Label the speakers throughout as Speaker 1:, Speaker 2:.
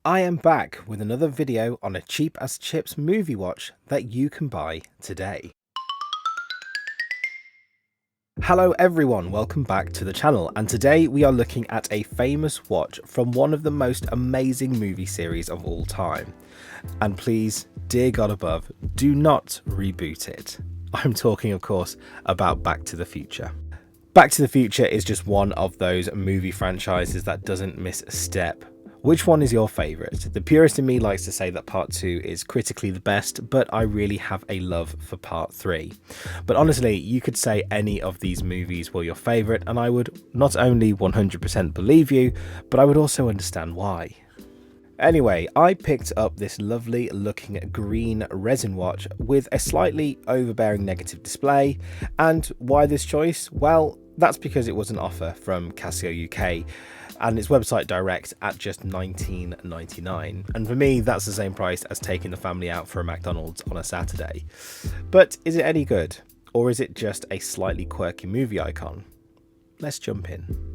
Speaker 1: I am back with another video on a cheap as chips movie watch that you can buy today. Hello everyone, welcome back to the channel, and today we are looking at a famous watch from one of the most amazing movie series of all time. And please, dear God above, do not reboot it. I'm talking of course about Back to the Future. Back to the Future is just one of those movie franchises that doesn't miss a step. Which one is your favourite? The purist in me likes to say that part 2 is critically the best, but I really have a love for part 3. But honestly, you could say any of these movies were your favourite and I would not only 100% believe you, but I would also understand why. Anyway, I picked up this lovely looking green resin watch with a slightly overbearing negative display, and why this choice? Well, that's because it was an offer from Casio UK and its website direct at just $19.99, and for me that's the same price as taking the family out for a McDonald's on a Saturday. But is it any good, or is it just a slightly quirky movie icon? Let's jump in.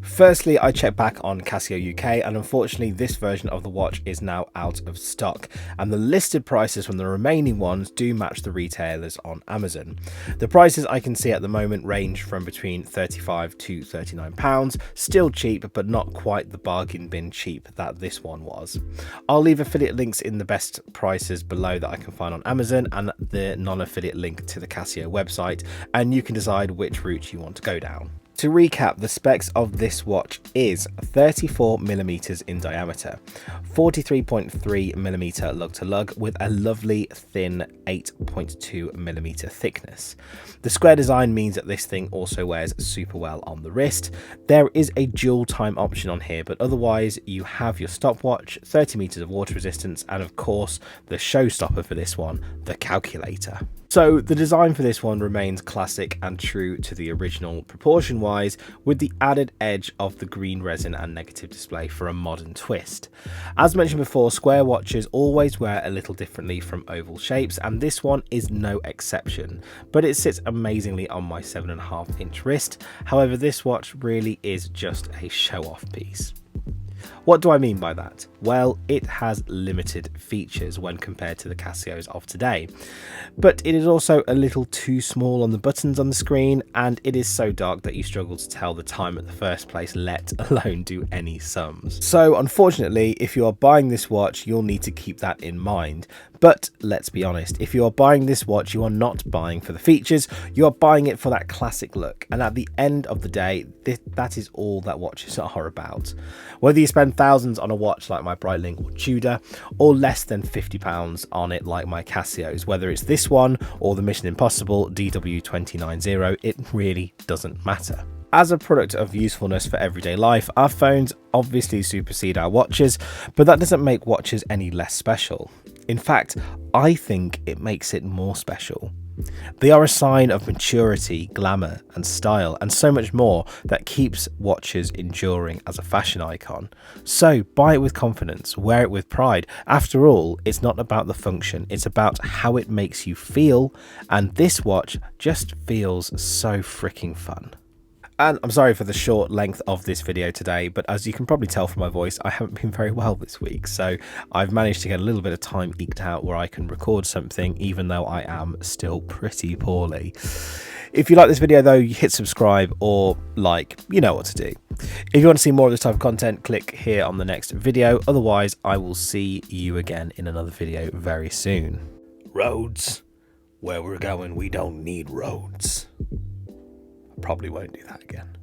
Speaker 1: Firstly, I checked back on Casio UK and unfortunately this version of the watch is now out of stock, and the listed prices from the remaining ones do match the retailers on Amazon. The prices I can see at the moment range from between £35 to £39, still cheap but not quite the bargain bin cheap that this one was. I'll leave affiliate links in the best prices below that I can find on Amazon and the non-affiliate link to the Casio website, and you can decide which route you want to go down. To recap, the specs of this watch is 34mm in diameter, 43.3mm lug to lug with a lovely thin 8.2mm thickness. The square design means that this thing also wears super well on the wrist. There is a dual time option on here, but otherwise you have your stopwatch, 30 meters of water resistance, and of course the showstopper for this one, the calculator. So the design for this one remains classic and true to the original proportion wise, with the added edge of the green resin and negative display for a modern twist. As mentioned before, square watches always wear a little differently from oval shapes, and this one is no exception, but it sits amazingly on my 7.5-inch wrist. However, this watch really is just a show-off piece. What do I mean by that? Well, it has limited features when compared to the Casios of today, but it is also a little too small on the buttons on the screen, and it is so dark that you struggle to tell the time at the first place, let alone do any sums. So unfortunately, if you are buying this watch, you'll need to keep that in mind. But let's be honest, if you are buying this watch, you are not buying for the features, you are buying it for that classic look, and at the end of the day, that is all that watches are about. Whether you spend thousands on a watch like my Breitling or Tudor, or less than £50 on it like my Casios, whether it's this one or the Mission Impossible DW290, it really doesn't matter. As a product of usefulness for everyday life, our phones obviously supersede our watches, but that doesn't make watches any less special. In fact, I think it makes it more special. They are a sign of maturity, glamour and style, and so much more that keeps watches enduring as a fashion icon. So buy it with confidence, wear it with pride. After all, it's not about the function, it's about how it makes you feel, and this watch just feels so freaking fun. And I'm sorry for the short length of this video today, but as you can probably tell from my voice, I haven't been very well this week, so I've managed to get a little bit of time eked out where I can record something even though I am still pretty poorly. If you like this video though, hit subscribe or like, you know what to do. If you want to see more of this type of content, click here on the next video. Otherwise, I will see you again in another video very soon. Roads, where we're going, we don't need roads. Probably won't do that again.